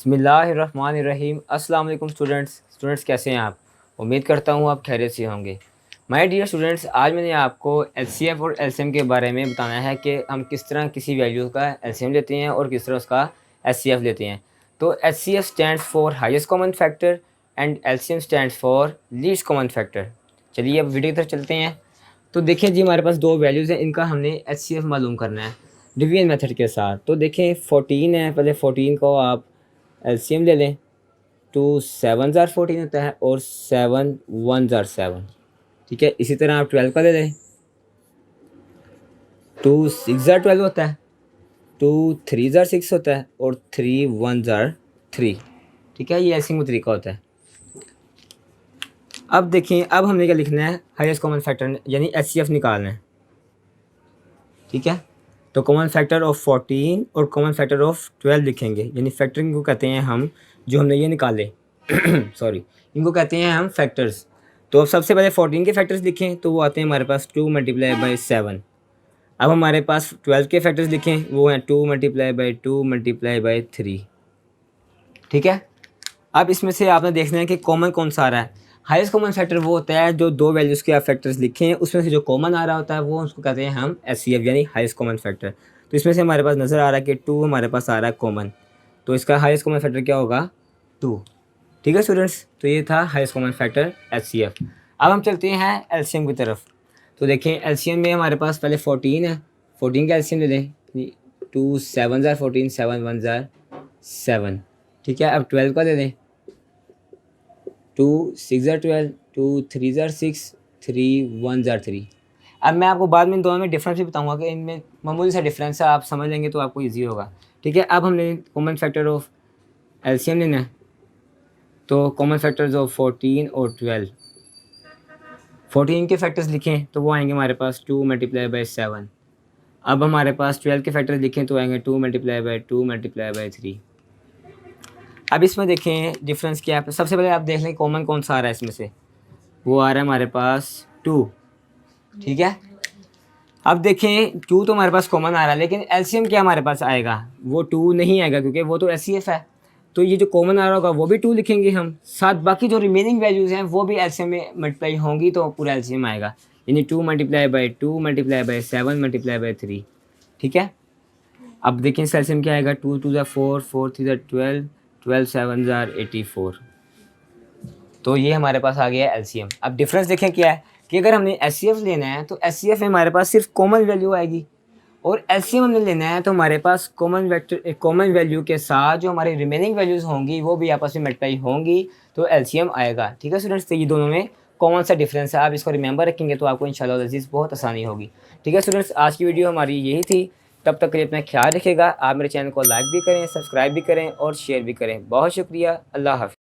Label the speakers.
Speaker 1: बिस्मिल्लाहिर्रहमानिर्रहीम। अस्सलाम वालेकुम स्टूडेंट्स कैसे हैं आप? उम्मीद करता हूँ आप खैरियत से होंगे। माय डियर स्टूडेंट्स, आज मैंने आपको एचसीएफ और एलसीएम के बारे में बताना है कि हम किस तरह किसी वैल्यू का एलसीएम लेते हैं और किस तरह उसका एचसीएफ लेते हैं। तो HCF stands for highest common factor and LCM stands for least common factor. चलिए अब वीडियो की तरफ चलते हैं। तो देखिए जी, हमारे पास दो वैल्यूज़ हैं, इनका हमने एचसीएफ मालूम करना है डिवीजन मेथड के साथ। तो देखें 14 है, पहले 14 को आप एलसीएम ले लें। 2 7 ज़ार 14 होता है और 7 1 ज़ार 7। ठीक है, इसी तरह आप 12 का ले लें। 2 6 ज़ार 12 होता है, 2 3 ज़ार 6 होता है और 3 1 ज़ार 3। ठीक है, ये एलसीएम का तरीका होता है। अब देखिए, अब हमने क्या लिखना है, हाईएस्ट कॉमन फैक्टर यानी एचसीएफ निकालना है। ठीक है, तो कॉमन फैक्टर ऑफ 14 और कॉमन फैक्टर ऑफ 12 लिखेंगे, यानी फैक्टरिंग को कहते हैं हम, जो हमने ये निकाले सॉरी, इनको कहते हैं हम फैक्टर्स। तो अब सबसे पहले 14 के फैक्टर्स लिखें तो वो आते हैं हमारे पास 2 मल्टीप्लाई बाई 7। अब हमारे पास 12 के फैक्टर्स लिखें, वो हैं 2 मल्टीप्लाई बाई 2 मल्टीप्लाई बाई 3। ठीक है, अब इसमें से आपने देखना है कि कॉमन कौन सा आ रहा है। हाईएस्ट कॉमन फैक्टर वो होता है जो दो वैल्यूज़ के आप फैक्टर्स लिखे हैं, उसमें से जो कॉमन आ रहा होता है वो उसको कहते हैं हम एचसीएफ यानी हाईएस्ट कॉमन फैक्टर। तो इसमें से हमारे पास नज़र आ रहा है कि 2 हमारे पास आ रहा है कॉमन, तो इसका हाईएस्ट कॉमन फैक्टर क्या होगा? 2। ठीक है स्टूडेंट्स, तो ये था हाईएस्ट कॉमन फैक्टर एचसीएफ। अब हम चलते हैं एलसीएम की तरफ। तो देखें, एलसीएम में हमारे पास पहले 14 है, 14 का एलसीएम ले लें। 2 7 ज़ार 14, 7 1 ज़ार 7। ठीक है, अब 12 का ले लें। 2 6 ज़ार 12, 2 3 ज़ार 6, 3 1 ज़ार 3। अब मैं आपको बाद में इन दोनों में डिफरेंस भी बताऊंगा कि इनमें मामूली सा डिफरेंस है, आप समझ लेंगे तो आपको इजी होगा। ठीक है, अब हमने कॉमन फैक्टर ऑफ एलसीएम लेना है। तो कॉमन फैक्टर्स ऑफ 14 और 12, 14 के फैक्टर्स लिखें तो वो आएंगे हमारे पास 2 मल्टीप्लाई बाई 7। अब हमारे पास 12 के फैक्टर्स लिखें तो आएंगे 2 मल्टीप्लाई बाई 2 मल्टीप्लाई बाई 3। अब इसमें देखें डिफरेंस क्या है। सबसे पहले आप देख लें कॉमन कौन सा आ रहा है इसमें से, वो आ रहा है हमारे पास 2। ठीक है, अब देखें 2 तो हमारे पास कॉमन आ रहा है, लेकिन एलसीएम क्या हमारे पास आएगा? वो 2 नहीं आएगा क्योंकि वो तो एचसीएफ है। तो ये जो कॉमन आ रहा होगा वो भी 2 लिखेंगे हम, साथ बाकी जो रिमेनिंग वैल्यूज़ हैं वो भी एलसीएम में मल्टीप्लाई होंगी तो पूरा एलसीएम आएगा, यानी 2 multiply by 2 multiply by 7 multiply by 3। ठीक है, अब देखें इसका एलसीएम क्या आएगा? 2 2 ज़ार 4, 4 3 ज़ार 12, 12 7 ज़ार 84। तो ये हमारे पास आ गया एलसीएम। अब डिफरेंस देखें क्या है कि अगर हमने एचसीएफ लेना है तो एचसीएफ में हमारे पास सिर्फ कॉमन वैल्यू आएगी, और एलसीएम हमने लेना है तो हमारे पास कॉमन वैल्यू के साथ जो हमारी रिमेनिंग वैल्यूज़ होंगी वो भी आपस में मल्टीप्लाई होंगी तो एलसीएम आएगा। ठीक है स्टूडेंट्स, तो ये दोनों में कॉमन सा डिफरेंस है, आप इसको रिमेंबर रखेंगे तो आपको इंशाल्लाह अज़ीज़ बहुत आसानी होगी। ठीक है स्टूडेंट्स, आज की वीडियो हमारी यही थी। तब तक के लिए अपना ख्याल रखिएगा। आप मेरे चैनल को लाइक भी करें, सब्सक्राइब भी करें और शेयर भी करें। बहुत शुक्रिया। अल्लाह हाफ़िज़।